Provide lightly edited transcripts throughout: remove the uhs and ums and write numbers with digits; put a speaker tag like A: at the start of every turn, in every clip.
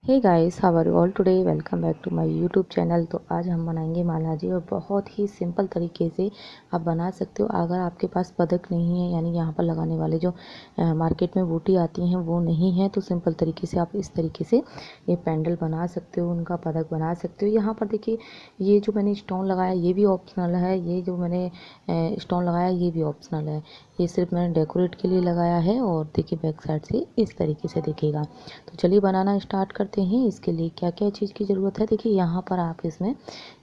A: Hey guys, how are you all today. Welcome back to my YouTube channel. तो आज हम बनाएंगे मालाजी और बहुत ही सिंपल तरीके से आप बना सकते हो। अगर आपके पास पदक नहीं है, यानी यहाँ पर लगाने वाले जो मार्केट में बूटी आती हैं वो नहीं है, तो सिंपल तरीके से आप इस तरीके से ये पेंडल बना सकते हो, उनका पदक बना सकते हो। यहाँ पर देखिए, ये जो मैंने स्टोन लगाया ये भी ऑप्शनल है, ये जो मैंने स्टोन लगाया ये भी ऑप्शनल है। ये सिर्फ मैंने डेकोरेट के लिए लगाया है। और देखिए बैक साइड से इस तरीके से दिखेगा। तो चलिए बनाना स्टार्ट करते हैं। इसके लिए क्या क्या चीज़ की ज़रूरत है, देखिए यहाँ पर आप इसमें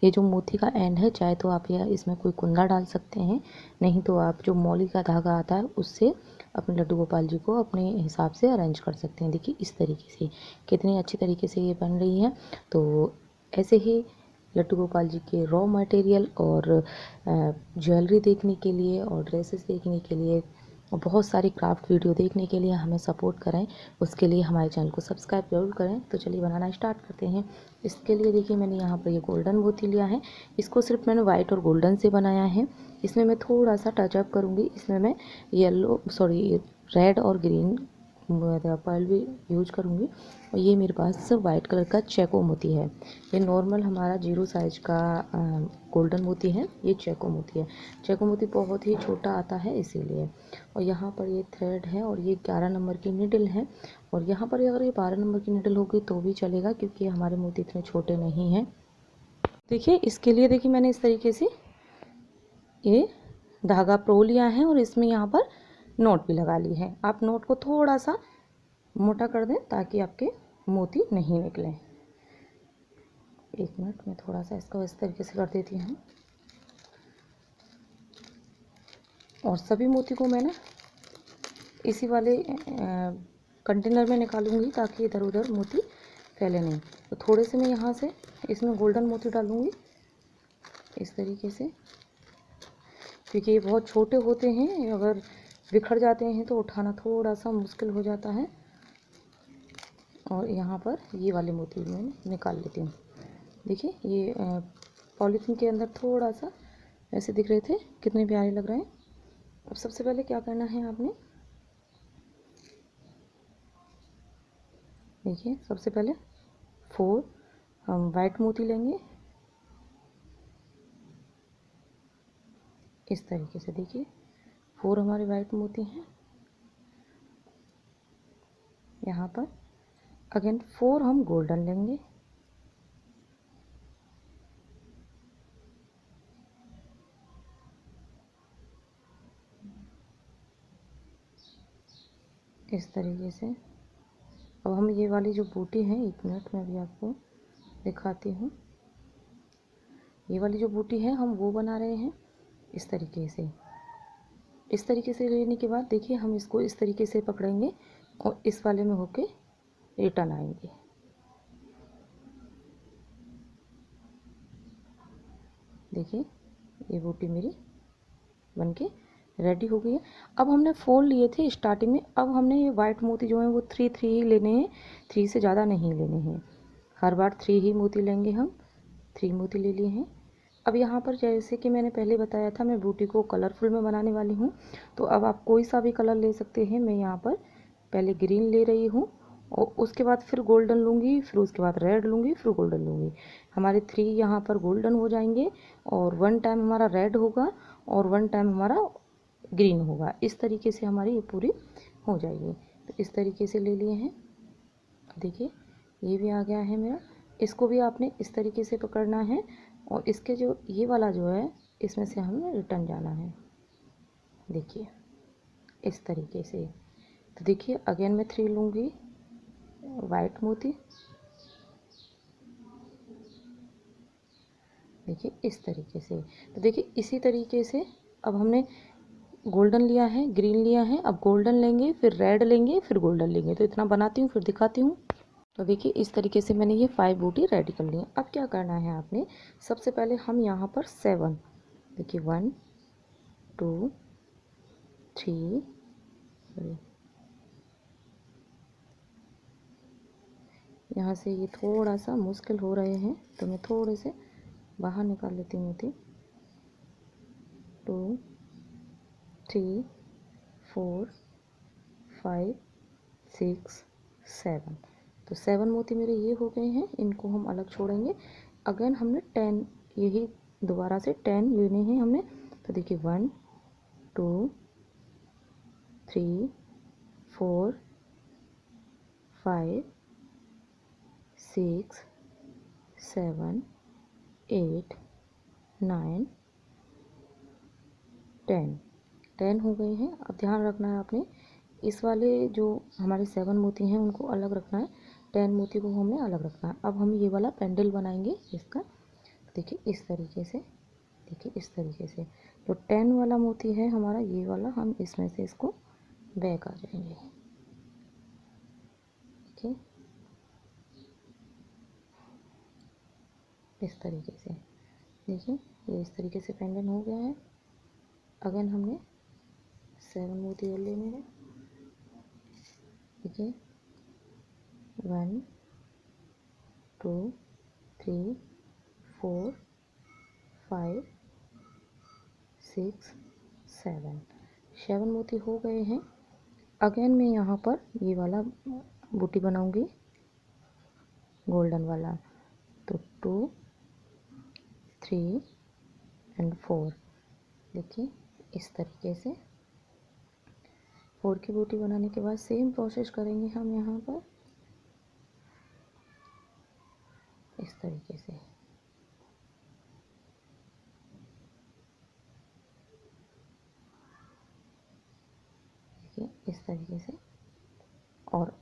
A: ये जो मोती का एंड है, चाहे तो आप यह इसमें कोई कुंदा डाल सकते हैं, नहीं तो आप जो मौली का धागा आता है उससे अपने लड्डू गोपाल जी को अपने हिसाब से अरेंज कर सकते हैं। देखिए इस तरीके से कितनी अच्छी तरीके से ये बन रही है। तो ऐसे ही लड्डू गोपाल जी के रॉ मटेरियल और ज्वेलरी देखने के लिए और ड्रेसेस देखने के लिए और बहुत सारी क्राफ्ट वीडियो देखने के लिए हमें सपोर्ट करें, उसके लिए हमारे चैनल को सब्सक्राइब जरूर करें। तो चलिए बनाना स्टार्ट करते हैं। इसके लिए देखिए मैंने यहाँ पर ये गोल्डन मोती लिया है, इसको सिर्फ मैंने वाइट और गोल्डन से बनाया है। इसमें मैं थोड़ा सा टचअप करूँगी, इसमें मैं रेड और ग्रीन पर्ल भी यूज करूँगी। और ये मेरे पास वाइट कलर का चेको मोती है। ये नॉर्मल हमारा 0 साइज का गोल्डन मोती है, ये चेको मोती है। चेको मोती बहुत ही छोटा आता है इसीलिए। और यहाँ पर ये थ्रेड है और ये 11 नंबर की निडल है। और यहाँ पर अगर ये 12 नंबर की निडल होगी तो भी चलेगा, क्योंकि हमारे मोती इतने छोटे नहीं हैं। देखिए इसके लिए देखिए मैंने इस तरीके से ये धागा प्रो लिया है और इसमें यहाँ पर नोट भी लगा ली है। आप नोट को थोड़ा सा मोटा कर दें ताकि आपके मोती नहीं निकले। एक मिनट में थोड़ा सा इसको इस तरीके से कर देती हूँ। और सभी मोती को मैंने इसी वाले कंटेनर में निकालूंगी ताकि इधर उधर मोती फैले नहीं। तो थोड़े से मैं यहाँ से इसमें गोल्डन मोती डालूंगी इस तरीके से, क्योंकि ये बहुत छोटे होते हैं, अगर बिखर जाते हैं तो उठाना थोड़ा सा मुश्किल हो जाता है। और यहाँ पर ये वाले मोती मैं निकाल लेती हूँ। देखिए ये पॉलीथीन के अंदर थोड़ा सा ऐसे दिख रहे थे, कितने प्यारे लग रहे हैं। अब सबसे पहले क्या करना है आपने, देखिए सबसे पहले 4 हम वाइट मोती लेंगे इस तरीके से। देखिए 4 हमारे वाइट मोती हैं। यहाँ पर अगेन 4 हम गोल्डन लेंगे। इस तरीके से। अब हम ये वाली जो बूटी है, एक मिनट में अभी आपको दिखाती हूँ। ये वाली जो बूटी है हम वो बना रहे हैं इस तरीके से। इस तरीके से लेने के बाद देखिए हम इसको इस तरीके से पकड़ेंगे और इस वाले में होके रिटर्न आएंगे। देखिए ये बूटी मेरी बनके रेडी हो गई है। अब हमने 4 लिए थे स्टार्टिंग में, अब हमने ये वाइट मोती जो है वो 3 ही लेने हैं, 3 से ज़्यादा नहीं लेने हैं। हर बार 3 ही मोती लेंगे हम। 3 मोती ले लिए हैं। अब यहाँ पर जैसे कि मैंने पहले बताया था, मैं बूटी को कलरफुल में बनाने वाली हूँ। तो अब आप कोई सा भी कलर ले सकते हैं। मैं यहाँ पर पहले ग्रीन ले रही हूँ और उसके बाद फिर गोल्डन लूँगी, फिर उसके बाद रेड लूँगी, फिर गोल्डन लूँगी। हमारे 3 यहाँ पर गोल्डन हो जाएंगे और 1 टाइम हमारा रेड होगा और 1 टाइम हमारा ग्रीन होगा। इस तरीके से हमारी ये पूरी हो जाएगी। तो इस तरीके से ले लिए हैं। देखिए ये भी आ गया है मेरा। इसको भी आपने इस तरीके से पकड़ना है और इसके जो ये वाला जो है इसमें से हमें रिटर्न जाना है। देखिए इस तरीके से। तो देखिए अगेन मैं 3 लूँगी वाइट मोती। देखिए इस तरीके से। तो देखिए इसी तरीके से अब हमने गोल्डन लिया है, ग्रीन लिया है, अब गोल्डन लेंगे, फिर रेड लेंगे, फिर गोल्डन लेंगे। तो इतना बनाती हूँ फिर दिखाती हूँ। तो देखिए इस तरीके से मैंने ये 5 बूटी रेडी कर ली है। अब क्या करना है आपने, सबसे पहले हम यहाँ पर 7, देखिए 1 2 3, यहाँ से ये थोड़ा सा मुश्किल हो रहे हैं तो मैं थोड़े से बाहर निकाल लेती हूँ मोती। 2 3 4 5 6 7। तो 7 मोती मेरे ये हो गए हैं, इनको हम अलग छोड़ेंगे। अगेन हमने 10, यही दोबारा से 10 लेने हैं हमने। तो देखिए 1 2 3 4 5 6 7 8 9 10 हो गए हैं। अब ध्यान रखना है आपने, इस वाले जो हमारे 7 मोती हैं उनको अलग रखना है, 10 मोती को हमने अलग रखना है। अब हम ये वाला पेंडल बनाएंगे इसका। देखिए इस तरीके से, देखिए इस तरीके से जो 10 वाला मोती है हमारा ये वाला, हम इसमें से इसको बैक आ जाएंगे। देखिए इस तरीके से, देखिए ये इस तरीके से पेंडल हो गया है। अगेन हमने 7 मोती और लेने हैं। देखिए 1 2 3 4 5 6 7 मोती हो गए हैं। अगेन मैं यहाँ पर ये वाला बूटी बनाऊंगी, गोल्डन वाला। तो 2 3 एंड 4, देखिए इस तरीके से 4 की बूटी बनाने के बाद सेम प्रोसेस करेंगे हम यहाँ पर इस तरीके से। देखिए इस तरीके से, और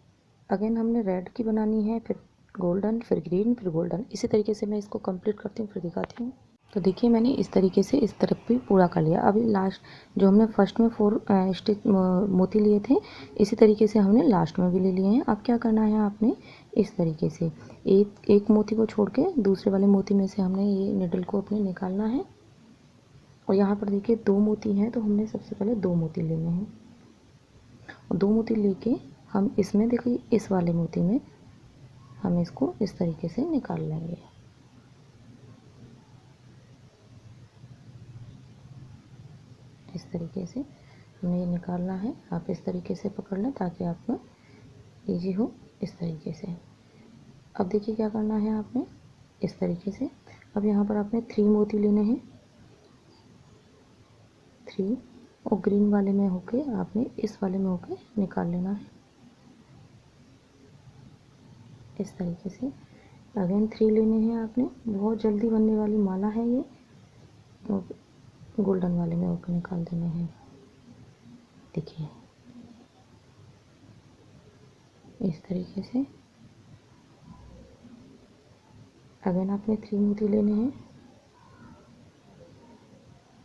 A: अगेन हमने रेड की बनानी है, फिर गोल्डन, फिर ग्रीन, फिर गोल्डन। इसी तरीके से मैं इसको कंप्लीट करती हूँ, फिर दिखाती हूँ। तो देखिए मैंने इस तरीके से इस तरफ भी पूरा कर लिया। अभी लास्ट जो हमने फर्स्ट में 4 स्टिच मोती लिए थे, इसी तरीके से हमने लास्ट में भी ले लिए हैं। अब क्या करना है आपने, इस तरीके से एक मोती को छोड़ के दूसरे वाले मोती में से हमने ये निडल को अपने निकालना है। और यहाँ पर देखिए 2 मोती हैं, तो हमने सबसे पहले 2 मोती लेने हैं, और 2 मोती लेके हम इसमें देखिए इस वाले मोती में हम इसको इस तरीके से निकाल लेंगे। इस तरीके से हमें ये निकालना है। आप इस तरीके से पकड़ लें ताकि आपको ईजी हो, इस तरीके से। अब देखिए क्या करना है आपने, इस तरीके से। अब यहाँ पर आपने 3 मोती लेने हैं, 3, और ग्रीन वाले में होके आपने इस वाले में होके निकाल लेना है इस तरीके से। अगेन 3 लेने हैं आपने, बहुत जल्दी बनने वाली माला है ये, और गोल्डन वाले में होकर निकाल देने हैं। देखिए इस तरीके से। अगेन आपने 3 मोती लेने हैं।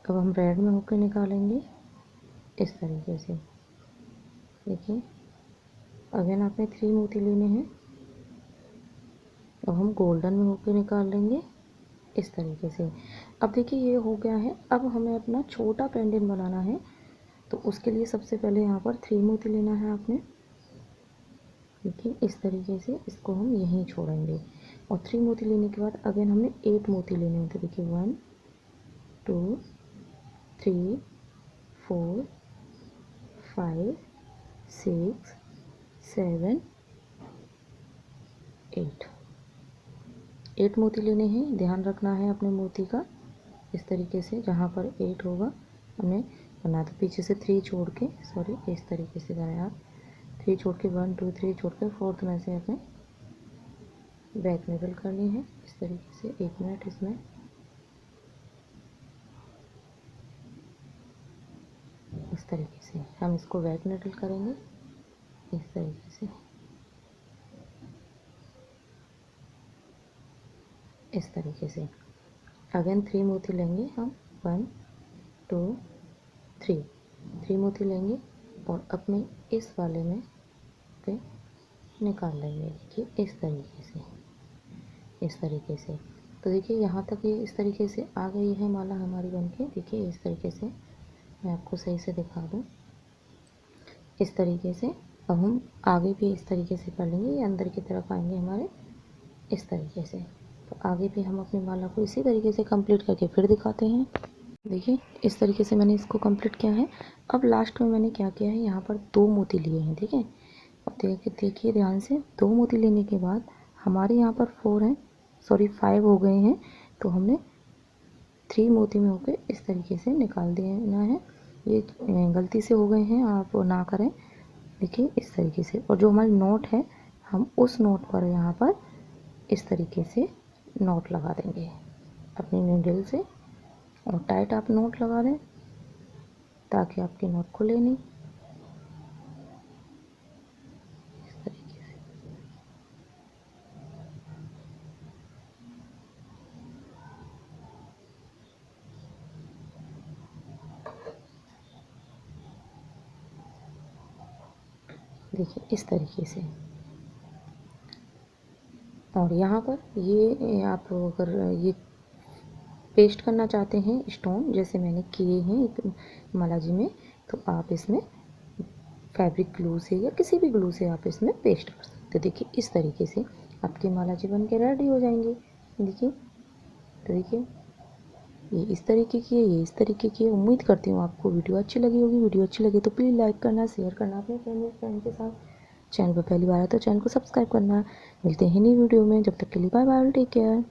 A: अब हम रेड में होकर निकालेंगे इस तरीके से। देखिए अगेन आपने 3 मोती लेने हैं, अब हम गोल्डन में होकर निकाल लेंगे इस तरीके से। अब देखिए ये हो गया है। अब हमें अपना छोटा पेंडेंट बनाना है, तो उसके लिए सबसे पहले यहाँ पर 3 मोती लेना है आपने। देखिए इस तरीके से इसको हम यहीं छोड़ेंगे, और 3 मोती लेने के बाद अगेन हमने 8 मोती लेने होते। देखिए 1 2 3 4 5 6 7 8 मोती लेने हैं। ध्यान रखना है अपने मोती का, इस तरीके से जहाँ पर 8 होगा हमने बना। तो पीछे से 3 छोड़ के, सॉरी इस तरीके से करें आप, 3 छोड़ के 1 2 3 छोड़ के 4th में से अपने बैक निडल करनी है इस तरीके से। 1 मिनट इसमें इस तरीके से हम इसको बैक निडल करेंगे इस तरीके से, इस तरीके से। अगेन 3 मोती लेंगे हम, 1 2 3 मोती लेंगे और अपने इस वाले में पे निकाल लेंगे। देखिए इस तरीके से, इस तरीके से। तो देखिए यहाँ तक ये इस तरीके से आ गई है माला हमारी बनके। देखिए इस तरीके से, मैं आपको सही से दिखा दूँ इस तरीके से। अब हम आगे भी इस तरीके से कर लेंगे, ये अंदर की तरफ आएंगे हमारे इस तरीके से। तो आगे भी हम अपनी माला को इसी तरीके से कंप्लीट करके फिर दिखाते हैं। देखिए इस तरीके से मैंने इसको कंप्लीट किया है। अब लास्ट में मैंने क्या किया है, यहाँ पर 2 मोती लिए हैं। ठीक है, और देखिए ध्यान से, 2 मोती लेने के बाद हमारे यहाँ पर 4 हैं, सॉरी 5 हो गए हैं, तो हमने 3 मोती में होके इस तरीके से निकाल देना है। ये गलती से हो गए हैं, आप ना करें। देखिए इस तरीके से। और जो हमारी नोट है, हम उस नोट पर यहाँ पर इस तरीके से नोट लगा देंगे अपनी नीडल से। और टाइट आप नोट लगा दें ताकि आपकी नोट खुले नहीं। इस तरीके से देखिए इस तरीके से। और यहाँ पर ये आप अगर ये पेस्ट करना चाहते हैं स्टोन, जैसे मैंने किए हैं माला जी में, तो आप इसमें फैब्रिक ग्लू से या किसी भी ग्लू से आप इसमें पेस्ट कर सकते हैं। देखिए इस तरीके से आपकी माला जी बन के रेडी हो जाएंगे। देखिए, तो देखिए ये इस तरीके की है, ये इस तरीके की है। उम्मीद करती हूँ आपको वीडियो अच्छी लगी होगी। वीडियो अच्छी लगे तो प्लीज़ लाइक करना, शेयर करना अपने फ्रेंड के साथ। चैनल पर पहली बार है तो चैनल को सब्सक्राइब करना। मिलते हैं नई वीडियो में, जब तक के लिए बाय बाय, टेक केयर।